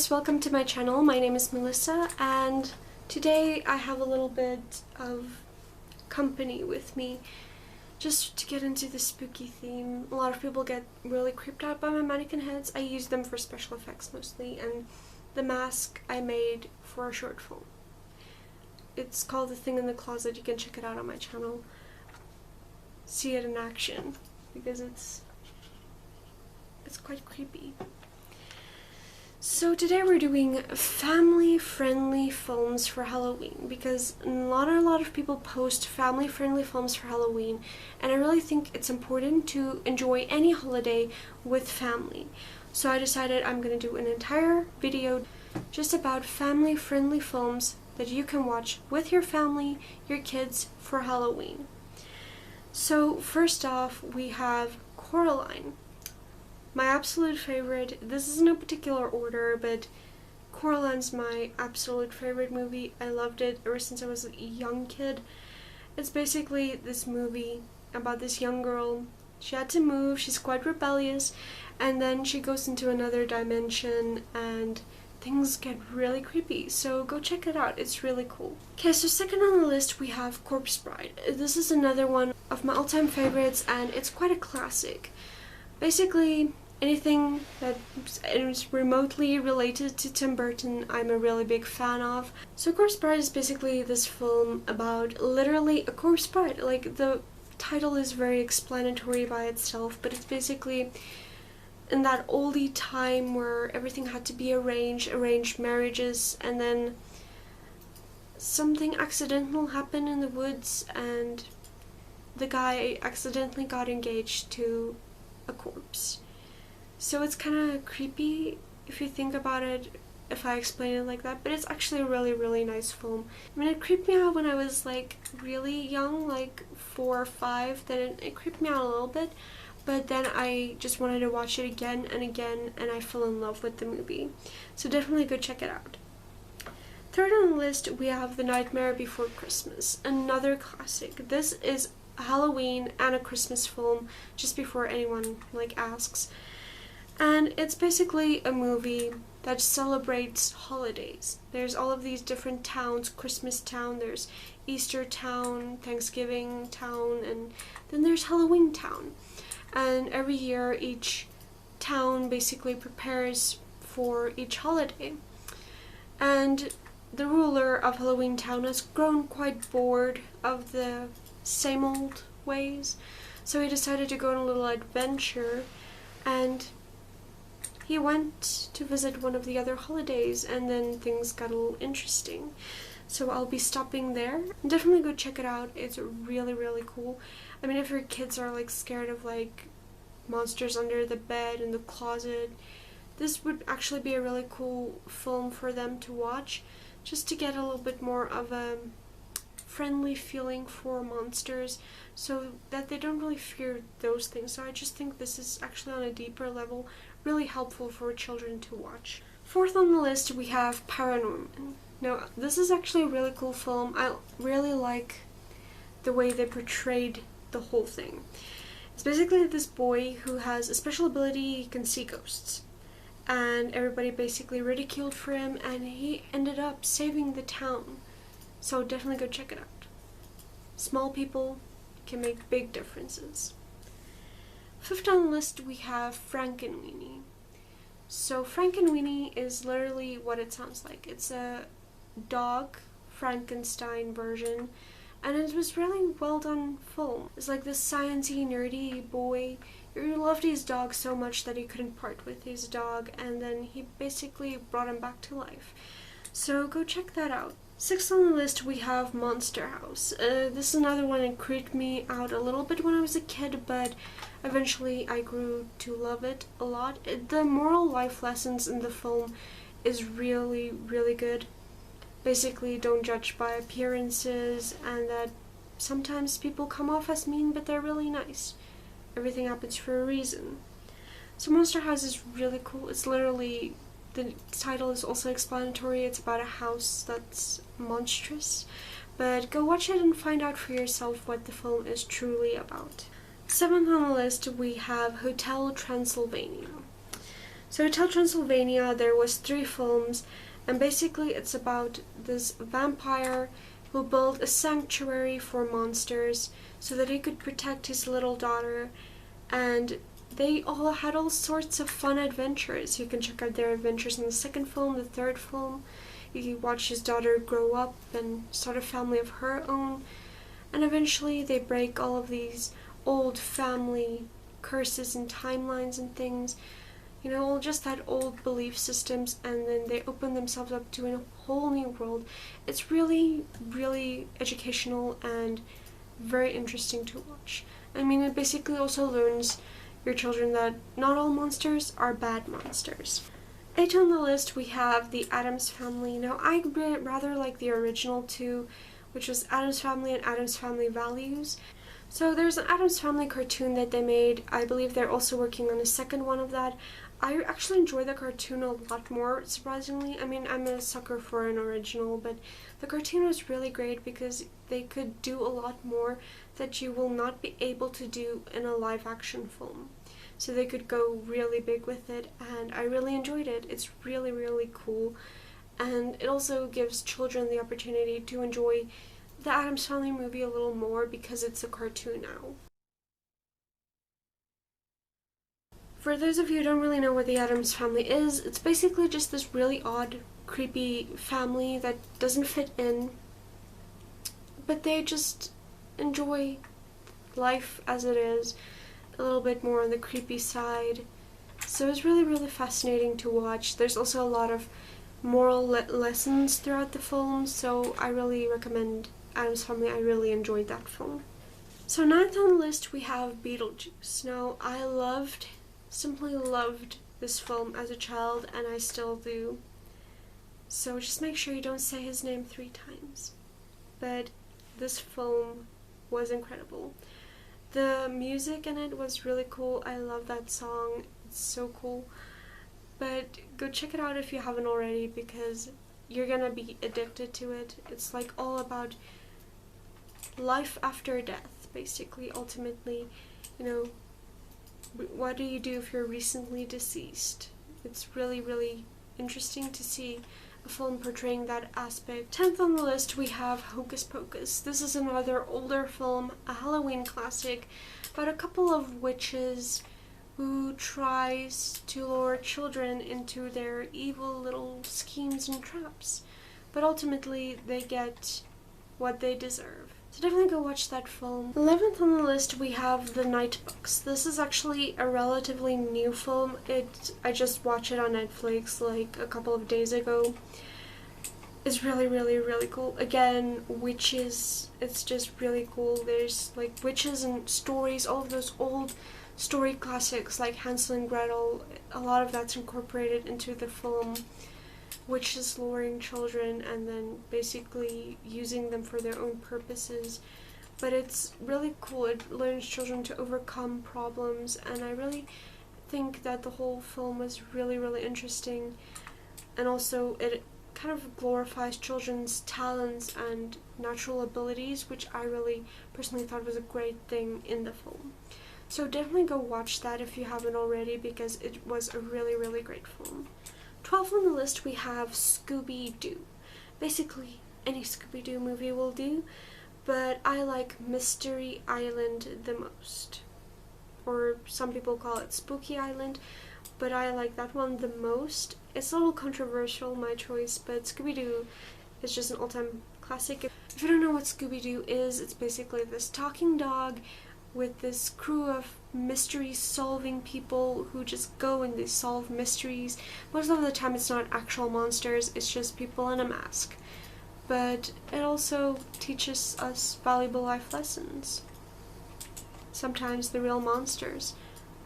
guys, welcome to my channel. My name is Melissa and today I have a little bit of company with me just to get into the spooky theme. A lot of people get really creeped out by my mannequin heads. I use them for special effects mostly, and the mask I made for a short film. It's called The Thing in the Closet. You can check it out on my channel. See it in action because it's quite creepy. So today we're doing family-friendly films for Halloween because not a lot of people post family-friendly films for Halloween, and I really think it's important to enjoy any holiday with family. So I decided I'm going to do an entire video just about family-friendly films that you can watch with your family, your kids, for Halloween. So first off, we have Coraline. My absolute favorite. This is in a particular order, but Coraline's my absolute favorite movie. I loved it ever since I was a young kid. It's basically this movie about this young girl. She had to move, she's quite rebellious, and then she goes into another dimension and things get really creepy. So go check it out, it's really cool. Okay, so second on the list we have Corpse Bride. This is another one of my all-time favorites and it's quite a classic. Basically, anything that is remotely related to Tim Burton, I'm a really big fan of. So Corpse Bride is basically this film about literally a corpse bride. Like, the title is very explanatory by itself, but it's basically in that oldie time where everything had to be arranged marriages, and then something accidental happened in the woods and the guy accidentally got engaged to a corpse. So it's kind of creepy if you think about it, if I explain it like that, but it's actually a really nice film. I mean, it creeped me out when I was like really young, like 4 or 5, then it creeped me out a little bit, but then I just wanted to watch it again and again and I fell in love with the movie. So definitely go check it out. Third on the list we have The Nightmare Before Christmas, another classic. This is a Halloween and a Christmas film, just before anyone like asks. And it's basically a movie that celebrates holidays. There's all of these different towns: Christmas Town, there's Easter Town, Thanksgiving Town, and then there's Halloween Town. And every year each town basically prepares for each holiday. And the ruler of Halloween Town has grown quite bored of the same old ways, so he decided to go on a little adventure, and he went to visit one of the other holidays, and then things got a little interesting. So I'll be stopping there. Definitely go check it out. It's really cool. I mean, if your kids are like scared of like monsters under the bed and the closet, this would actually be a really cool film for them to watch, just to get a little bit more of a friendly feeling for monsters, so that they don't really fear those things. So I just think this is actually on a deeper level really helpful for children to watch. Fourth on the list we have Paranorman. Now this is actually a really cool film. I really like the way they portrayed the whole thing. It's basically this boy who has a special ability. He can see ghosts, and everybody basically ridiculed for him, and he ended up saving the town. So definitely go check it out. Small people can make big differences. Fifth on the list we have Frankenweenie. So Frankenweenie is literally what it sounds like. It's a dog Frankenstein version, and it was really well done film. It's like this sciencey, nerdy boy. He loved his dog so much that he couldn't part with his dog, and then he basically brought him back to life. So go check that out. Sixth on the list we have Monster House. This is another one that creeped me out a little bit when I was a kid, but eventually I grew to love it a lot. The moral life lessons in the film is really good. Basically, don't judge by appearances, and that sometimes people come off as mean, but they're really nice. Everything happens for a reason. So Monster House is really cool. It's literally, the title is also explanatory. It's about a house that's monstrous, but go watch it and find out for yourself what the film is truly about. Seventh on the list we have Hotel Transylvania. So Hotel Transylvania, there was 3 films, and basically it's about this vampire who built a sanctuary for monsters so that he could protect his little daughter, and they all had all sorts of fun adventures. You can check out their adventures in the 2nd film, the 3rd film. You can watch his daughter grow up and start a family of her own, and eventually they break all of these old family curses and timelines and things, you know, just that old belief systems, and then they open themselves up to a whole new world. It's really, really educational and very interesting to watch. I mean, it basically also learns your children that not all monsters are bad monsters. 8 on the list, we have The Addams Family. Now, I rather like the original 2, which was Addams Family and Addams Family Values. So there's an Addams Family cartoon that they made. I believe they're also working on a 2nd one of that. I actually enjoy the cartoon a lot more, surprisingly. I mean, I'm a sucker for an original, but the cartoon was really great because they could do a lot more that you will not be able to do in a live-action film. So they could go really big with it, and I really enjoyed it. It's really, really cool, and it also gives children the opportunity to enjoy the Addams Family movie a little more because it's a cartoon now. For those of you who don't really know what the Addams Family is, it's basically just this really odd, creepy family that doesn't fit in, but they just enjoy life as it is, a little bit more on the creepy side. So it's really, really fascinating to watch. There's also a lot of moral lessons throughout the film, so I really recommend Addams Family. I really enjoyed that film. So 9th on the list, we have Beetlejuice. Now, I simply loved this film as a child, and I still do. So just make sure you don't say his name 3 times. But this film was incredible. The music in it was really cool. I love that song. It's so cool. But go check it out if you haven't already, because you're gonna be addicted to it. It's like all about life after death, basically. Ultimately, you know, what do you do if you're recently deceased? It's really, really interesting to see a film portraying that aspect. 10th on the list, we have Hocus Pocus. This is another older film, a Halloween classic, about a couple of witches who tries to lure children into their evil little schemes and traps. But ultimately, they get what they deserve. So definitely go watch that film. 11th on the list, we have The Nightbooks. This is actually a relatively new film. I just watched it on Netflix like a couple of days ago. It's really, really, really cool. Again, witches. It's just really cool. There's like witches and stories, all of those old story classics like Hansel and Gretel. A lot of that's incorporated into the film. Witches luring children and then basically using them for their own purposes. But it's really cool. It learns children to overcome problems, and I really think that the whole film was really, really interesting. And also it kind of glorifies children's talents and natural abilities, which I really personally thought was a great thing in the film. So definitely go watch that if you haven't already, because it was a really, really great film. 12th on the list, we have Scooby-Doo. Basically, any Scooby-Doo movie will do, but I like Mystery Island the most. Or some people call it Spooky Island, but I like that one the most. It's a little controversial, my choice, but Scooby-Doo is just an all-time classic. If you don't know what Scooby-Doo is, it's basically this talking dog with this crew of mystery-solving people who just go and they solve mysteries. Most of the time it's not actual monsters, it's just people in a mask. But it also teaches us valuable life lessons. Sometimes the real monsters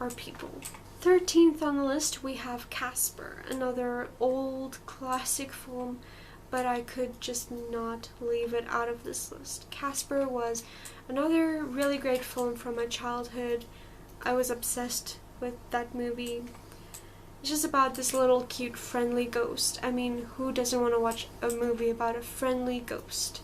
are people. 13th on the list, we have Casper, another old classic film, but I could just not leave it out of this list. Casper was another really great film from my childhood. I was obsessed with that movie. It's just about this little cute friendly ghost. I mean, who doesn't want to watch a movie about a friendly ghost?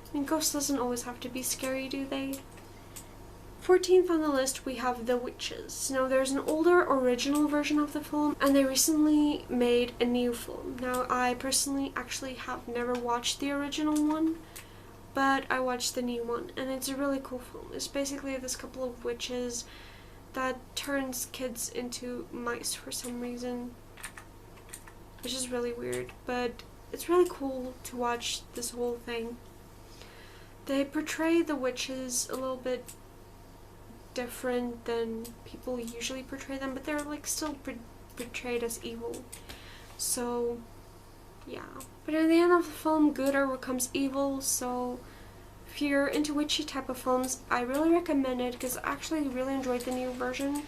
I mean, ghosts doesn't always have to be scary, do they? 14th on the list, we have The Witches. Now, there's an older original version of the film, and they recently made a new film. Now, I personally actually have never watched the original one, but I watched the new one, and it's a really cool film. It's basically this couple of witches that turns kids into mice for some reason, which is really weird, but it's really cool to watch this whole thing. They portray the witches a little bit different than people usually portray them, but they're like still portrayed as evil. So yeah, but at the end of the film, good overcomes evil. So if you're into witchy type of films, I really recommend it, because I actually really enjoyed the new version.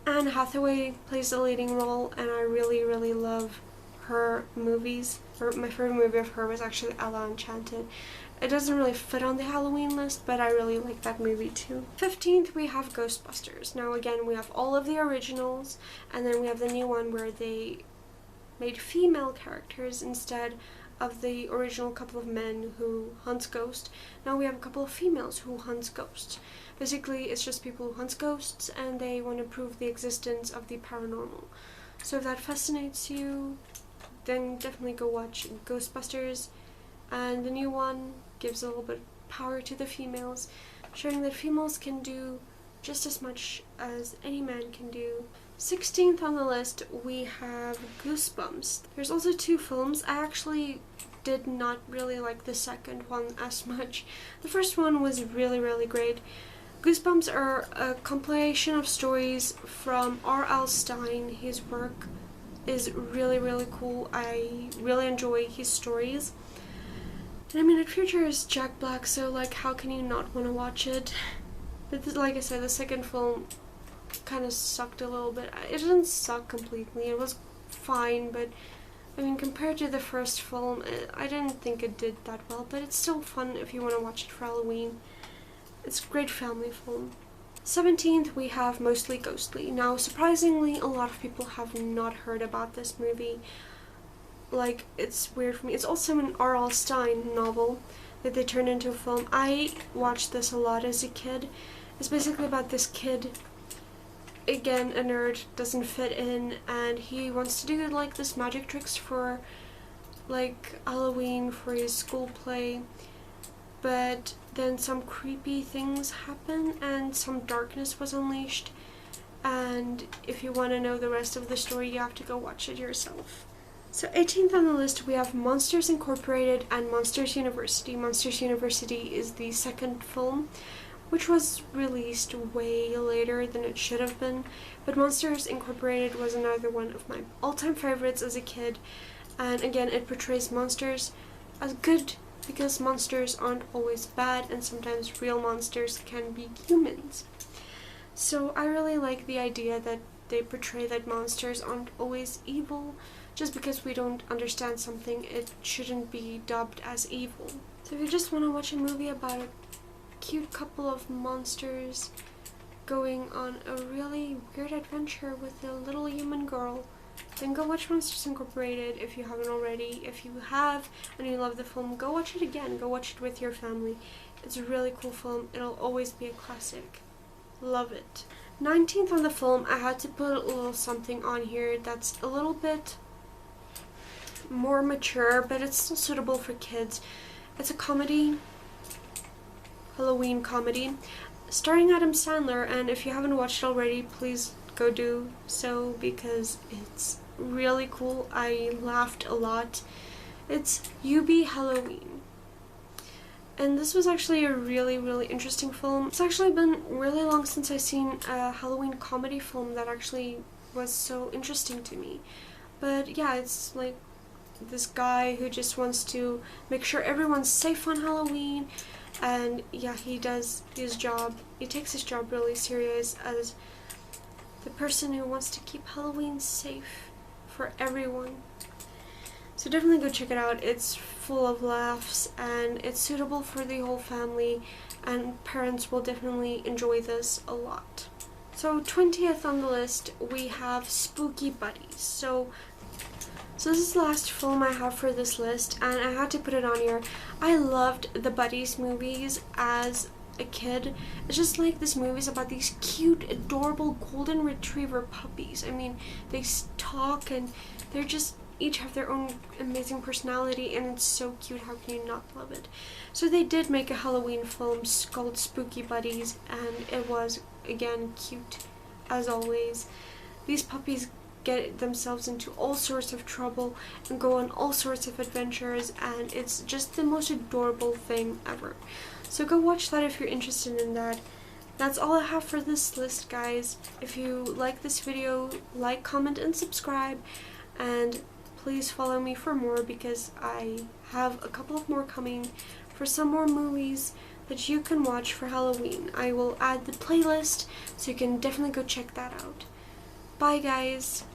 Anne Hathaway plays the leading role, and I really love her movies. My favorite movie of her was actually Ella Enchanted. It doesn't really fit on the Halloween list, but I really like that movie too. 15th, we have Ghostbusters. Now again, we have all of the originals, and then we have the new one where they made female characters instead of the original couple of men who hunts ghosts. Now we have a couple of females who hunts ghosts. Basically, it's just people who hunt ghosts, and they want to prove the existence of the paranormal. So if that fascinates you, then definitely go watch Ghostbusters. And the new one gives a little bit of power to the females, showing that females can do just as much as any man can do. 16th on the list, we have Goosebumps. There's also two films. I actually did not really like the second one as much. The first one was really great. Goosebumps are a compilation of stories from R.L. Stine. His work is really cool. I really enjoy his stories. And I mean, it features Jack Black, so like, how can you not want to watch it? But like I said, the second film kind of sucked a little bit. It didn't suck completely. It was fine, but I mean, compared to the first film, I didn't think it did that well. But it's still fun if you want to watch it for Halloween. It's a great family film. 17th, we have Mostly Ghostly. Now, surprisingly, a lot of people have not heard about this movie. Like, it's weird for me. It's also an R.L. Stine novel that they turned into a film. I watched this a lot as a kid. It's basically about this kid, again, a nerd, doesn't fit in, and he wants to do like this magic tricks for like Halloween for his school play. But then some creepy things happen and some darkness was unleashed, and if you want to know the rest of the story, you have to go watch it yourself. So 18th on the list, we have Monsters Incorporated and Monsters University. Monsters University is the second film, which was released way later than it should have been, but Monsters Incorporated was another one of my all-time favorites as a kid, and again, it portrays monsters as good, because monsters aren't always bad, and sometimes real monsters can be humans. So I really like the idea that they portray that monsters aren't always evil. Just because we don't understand something, it shouldn't be dubbed as evil. So if you just want to watch a movie about a cute couple of monsters going on a really weird adventure with a little human girl, then go watch Monsters Incorporated if you haven't already. If you have and you love the film, go watch it again. Go watch it with your family. It's a really cool film. It'll always be a classic. Love it. 19th on the film, I had to put a little something on here that's a little bit more mature, but it's still suitable for kids. It's a comedy, Halloween comedy, starring Adam Sandler, and if you haven't watched it already, please go do so, because it's really cool. I laughed a lot. It's You Be Halloween. And this was actually a really interesting film. It's actually been really long since I've seen a Halloween comedy film that actually was so interesting to me. But yeah, it's like this guy who just wants to make sure everyone's safe on Halloween, and yeah, he does his job. He takes his job really serious as the person who wants to keep Halloween safe for everyone. So definitely go check it out. It's full of laughs and it's suitable for the whole family, and parents will definitely enjoy this a lot. So 20th on the list, we have Spooky Buddies. So this is the last film I have for this list, and I had to put it on here. I loved the Buddies movies as a kid. It's just like this movie is about these cute, adorable golden retriever puppies. I mean, they talk and they're just each have their own amazing personality, and it's so cute. How can you not love it? So they did make a Halloween film called Spooky Buddies, and it was, again, cute as always. These puppies get themselves into all sorts of trouble and go on all sorts of adventures, and it's just the most adorable thing ever. So go watch that if you're interested in that. That's all I have for this list, guys. If you like this video, like, comment, and subscribe, and please follow me for more, because I have a couple of more coming for some more movies that you can watch for Halloween. I will add the playlist, so you can definitely go check that out. Bye, guys.